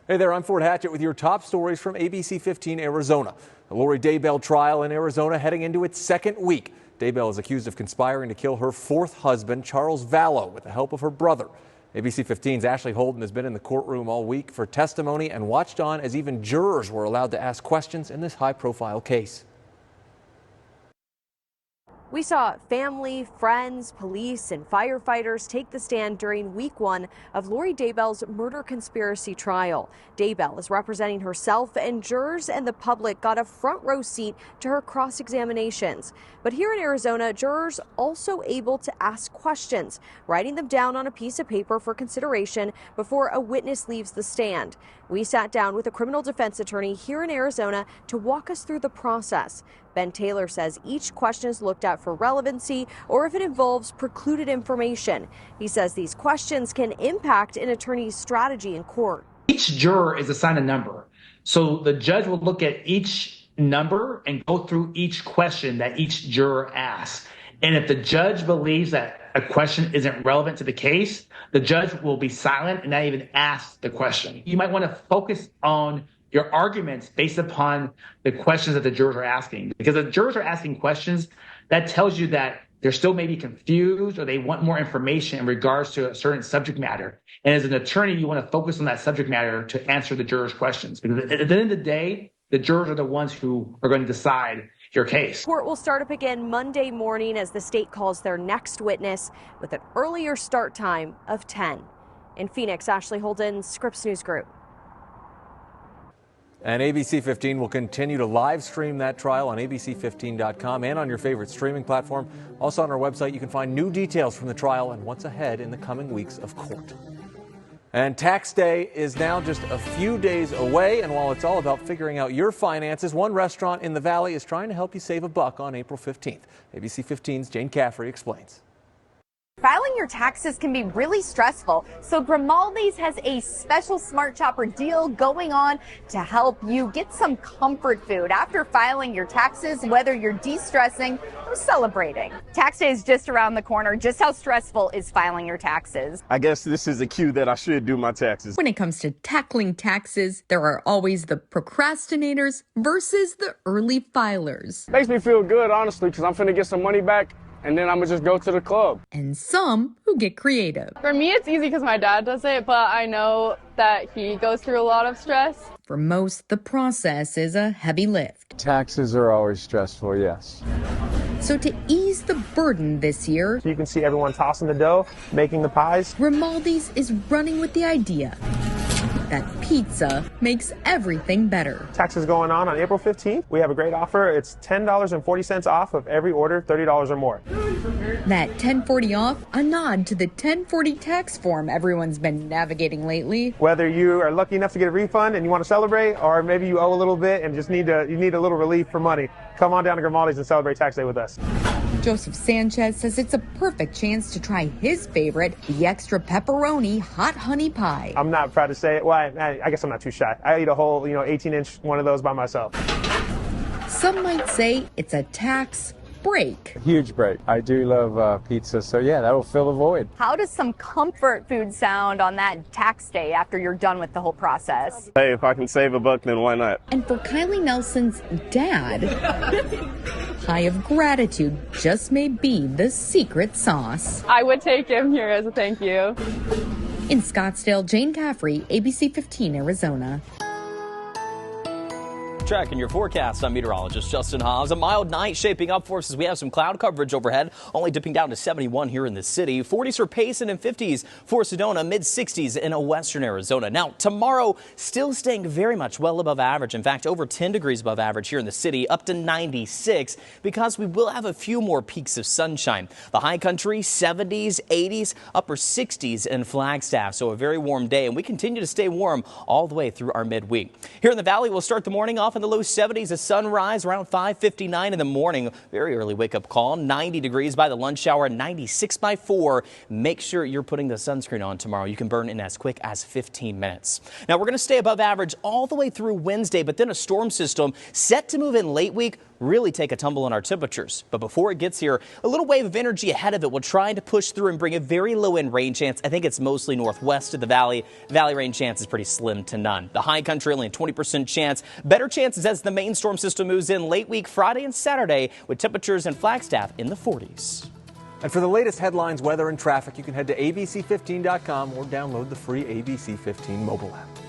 Hey there, I'm Fort Hatchett with your top stories from ABC15 Arizona. The Lori Daybell trial in Arizona heading into its second week. Daybell is accused of conspiring to kill her fourth husband, Charles Vallow, with the help of her brother. ABC15's Ashley Holden has been in the courtroom all week for testimony and watched on as even jurors were allowed to ask questions in this high-profile case. We saw family, friends, police, and firefighters take the stand during week one of Lori Daybell's murder conspiracy trial. Daybell is representing herself, and jurors and the public got a front row seat to her cross-examinations. But here in Arizona, jurors also able to ask questions, writing them down on a piece of paper for consideration before a witness leaves the stand. We sat down with a criminal defense attorney here in Arizona to walk us through the process. Ben Taylor says each question is looked at for relevancy or if it involves precluded information. He says these questions can impact an attorney's strategy in court. Each juror is assigned a number. So the judge will look at each number and go through each question that each juror asks. And if the judge believes that a question isn't relevant to the case, the judge will be silent and not even ask the question. You might want to focus on your arguments based upon the questions that the jurors are asking. Because the jurors are asking questions, that tells you that they're still maybe confused or they want more information in regards to a certain subject matter. And as an attorney, you want to focus on that subject matter to answer the jurors' questions. Because at the end of the day, the jurors are the ones who are going to decide your case. Court will start up again Monday morning as the state calls their next witness with an earlier start time of 10. In Phoenix, Ashley Holden, Scripps News Group. And ABC15 will continue to live stream that trial on ABC15.com and on your favorite streaming platform. Also on our website, you can find new details from the trial and what's ahead in the coming weeks of court. And tax day is now just a few days away. And while it's all about figuring out your finances, one restaurant in the Valley is trying to help you save a buck on April 15th. ABC15's Jane Caffrey explains. Filing your taxes can be really stressful, so Grimaldi's has a special Smart Shopper deal going on to help you get some comfort food after filing your taxes, whether you're de-stressing or celebrating. Tax day is just around the corner. Just how stressful is filing your taxes? I guess this is a cue that I should do my taxes. When it comes to tackling taxes, there are always the procrastinators versus the early filers. Makes me feel good, honestly, because I'm finna get some money back. And then I'm gonna just go to the club. And some who get creative. For me, it's easy because my dad does it, but I know that he goes through a lot of stress. For most, the process is a heavy lift. Taxes are always stressful, yes. So to ease the burden this year, you can see everyone tossing the dough, making the pies. Grimaldi's is running with the idea that pizza makes everything better. Taxes going on April 15th. We have a great offer. It's $10.40 off of every order, $30 or more. That $10.40 off, a nod to the 1040 tax form everyone's been navigating lately. Whether you are lucky enough to get a refund and you want to celebrate, or maybe you owe a little bit and just need a little relief for money, come on down to Grimaldi's and celebrate tax day with us. Joseph Sanchez says it's a perfect chance to try his favorite, the extra pepperoni hot honey pie. I'm not proud to say it. Well, I guess I'm not too shy. I eat a whole, 18-inch one of those by myself. Some might say it's a tax break. Huge break. I do love pizza, so yeah, that'll fill the void. How does some comfort food sound on that tax day after you're done with the whole process? Hey, if I can save a buck, then why not? And for Kylie Nelson's dad, high of gratitude just may be the secret sauce. I would take him here as a thank you. In Scottsdale, Jane Caffrey, ABC15 Arizona. Tracking your forecast, I'm meteorologist Justin Haas. A mild night shaping up for us as we have some cloud coverage overhead, only dipping down to 71 here in the city. 40s for Payson and 50s for Sedona, mid-60s in western Arizona. Now, tomorrow still staying very much well above average. In fact, over 10 degrees above average here in the city, up to 96 because we will have a few more peaks of sunshine. The high country, 70s, 80s, upper 60s in Flagstaff. So a very warm day, and we continue to stay warm all the way through our midweek. Here in the Valley, we'll start the morning off in the low 70s. A sunrise around 5:59 in the morning. Very early wake-up call. 90 degrees by the lunch hour, 96 by 4. Make sure you're putting the sunscreen on tomorrow. You can burn in as quick as 15 minutes. Now, we're going to stay above average all the way through Wednesday, but then a storm system set to move in late week really take a tumble on our temperatures. But before it gets here, a little wave of energy ahead of it will try to push through and bring a very low-end rain chance. I think it's mostly northwest of the valley. Valley rain chance is pretty slim to none. The high country only a 20% chance. Better chances as the main storm system moves in late week Friday and Saturday with temperatures in Flagstaff in the 40s. And for the latest headlines, weather, and traffic, you can head to ABC15.com or download the free ABC15 mobile app.